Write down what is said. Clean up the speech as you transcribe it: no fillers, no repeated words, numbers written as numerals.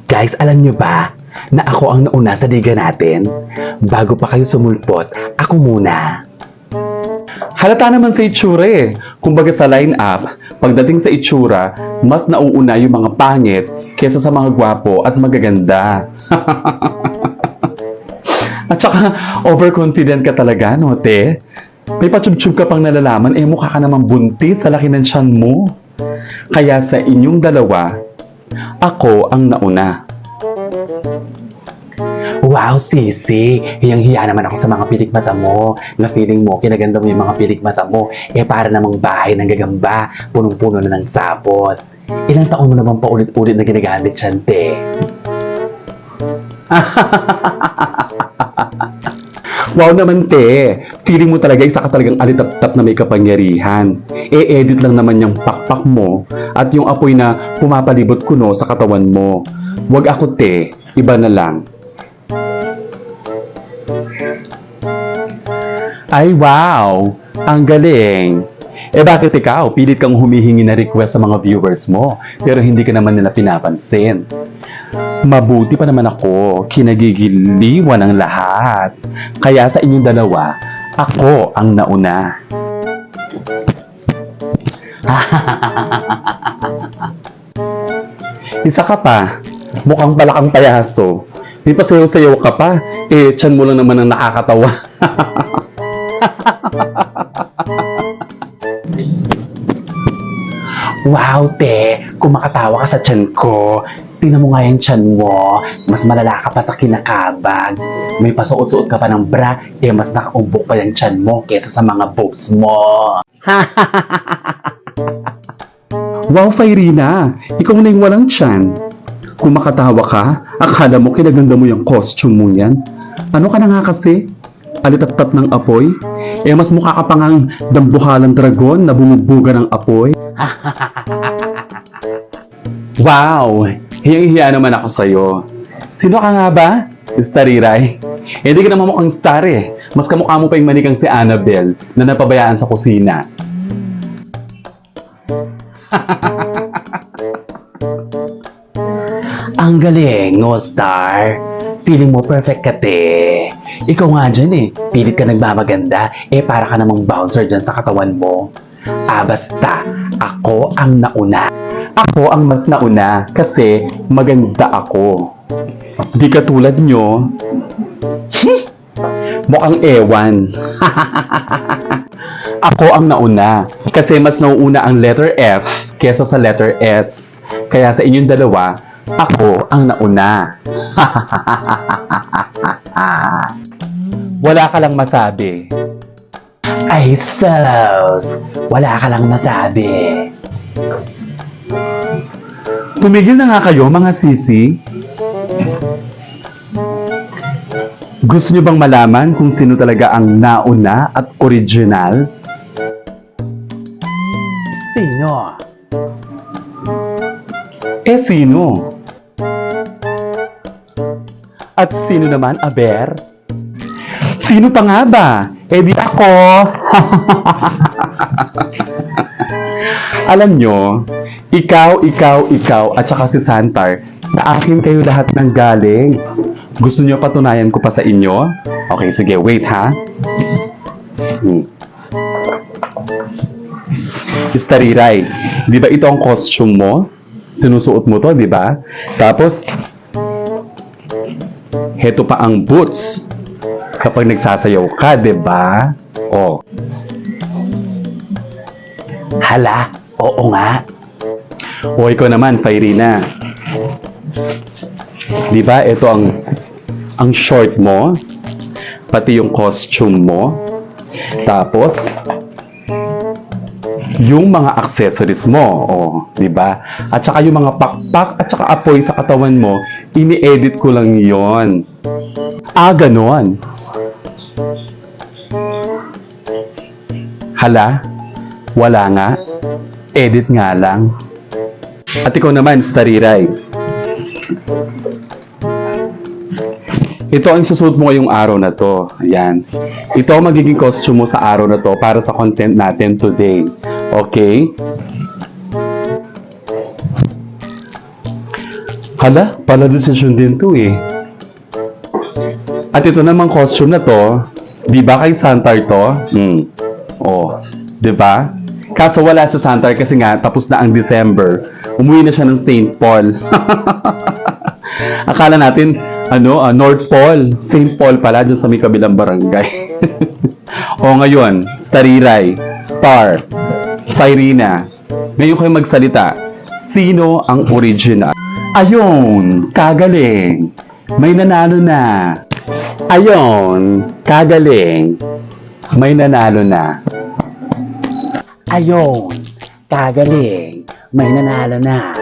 Guys, alam nyo ba na ako ang nauna sa liga natin? Bago pa kayo sumulpot, ako muna. Halata naman sa itsura eh. Kumbaga sa line-up, pagdating sa itsura, mas nauuna yung mga pangit kesa sa mga gwapo at magaganda. At saka, overconfident ka talaga, no, te? May patsyub-tsyub ka pang nalalaman, eh mukha ka namang buntis sa laki ng tiyan mo. Kaya sa inyong dalawa, ako ang nauna. Wow, Sisi! Hiyang-hiya naman ako sa mga pilik mata mo. Na feeling mo, kinaganda mo yung mga pilik mata mo. Eh, para namang bahay ng gagamba. Punong-puno na ng sapot. Ilang taon mo naman paulit-ulit na ginagamit yan, te? Wow naman, te! Feeling mo talaga isa ka talagang alitap-tap na may kapangyarihan. E-edit lang naman yung pakpak mo at yung apoy na pumapalibot kuno sa katawan mo. Wag ako, te. Iba na lang. Ay, wow! Ang galing! Eh bakit ikaw? Pilit kang humihingi na request sa mga viewers mo, pero hindi ka naman nila pinapansin. Mabuti pa naman ako, kinagigiliwan ang lahat. Kaya sa inyong dalawa, ako ang nauna. Isa ka pa, mukhang palakang payaso. Di pa sayaw-sayaw ka pa, eh tiyan mo lang naman ang nakakatawa. Wow, te! Kung makatawa ka sa tiyan ko, tingnan mo nga yung tiyan mo, mas malala ka pa sa kinakabag. May pasuot-suot ka pa ng bra, eh mas nakaumbok pa yung tiyan mo kesa sa mga boobs mo. Wow, Fairina! Ikaw na yung walang tiyan. Kung makatawa ka, akala mo kinaganda mo yung costume mo yan. Ano ka na nga kasi? Alitat-tat ng apoy? Eh mas mukha ka pa ngang dambuhalang dragon na bumubuga ng apoy. Wow! Hiyang-hiya naman ako sa'yo. Sino ka nga ba? Stariray? Hindi ka naman mukhang star eh. Mas kamukha mo pa yung manikang si Annabelle na napabayaan sa kusina. Ang galing, no, Star? Feeling mo perfect ka, te. Ikaw nga dyan eh. Pilit ka nagmamaganda, eh para ka namang bouncer dyan sa katawan mo. Basta, ako ang nauna. Ako ang mas nauna kasi maganda ako. Di katulad nyo. Mukhang ewan. Ako ang nauna kasi mas nauuna ang letter F kesa sa letter S. Kaya sa inyong dalawa, ako ang nauna. Wala ka lang masabi. Ay, sus! Wala ka lang masabi. Tumigil na nga kayo, mga sisi. Gusto nyo bang malaman kung sino talaga ang nauna at original? Sino? Eh, sino? At sino naman, Aber? Sino pa nga ba? Eh di ako! Alam nyo, ikaw, at saka si Santar, sa akin kayo lahat ng galing. Gusto nyo patunayan ko pa sa inyo? Okay, sige, wait ha. Stariray, di ba ito ang costume mo? Sinusuot mo to, di ba? Tapos, heto pa ang boots. Kapag nagsasayaw ka, di ba? Oh. Hala, oo nga. O ikaw naman, Fairina. Di ba? Ito ang short mo, pati yung costume mo. Tapos, yung mga accessories mo, oh, di ba? At saka yung mga pakpak at saka apoy sa katawan mo, ini-edit ko lang 'yon. Ganon. Hala, wala nga. Edit nga lang. At ikaw naman, Stariray. Ito ang susuot mo ngayong araw na to. Ayan. Ito ang magiging costume mo sa araw na to para sa content natin today. Okay? Hala, pala decision din to eh. At ito namang costume na to, di ba kay Santar to? Oh, di ba? Kaso wala sa Santar kasi nga tapos na ang December. Umuwi na siya ng St. Paul. Akala natin, North Pole. St. Paul pala, dyan sa may kabilang barangay. O ngayon, Stariray, Star, Styrina. Ngayon kayo magsalita. Sino ang original? Ayun, kagaling. May nanalo na. Ayun, kagaling. May nanalo na. Ayun, kagaling. May nanalo na.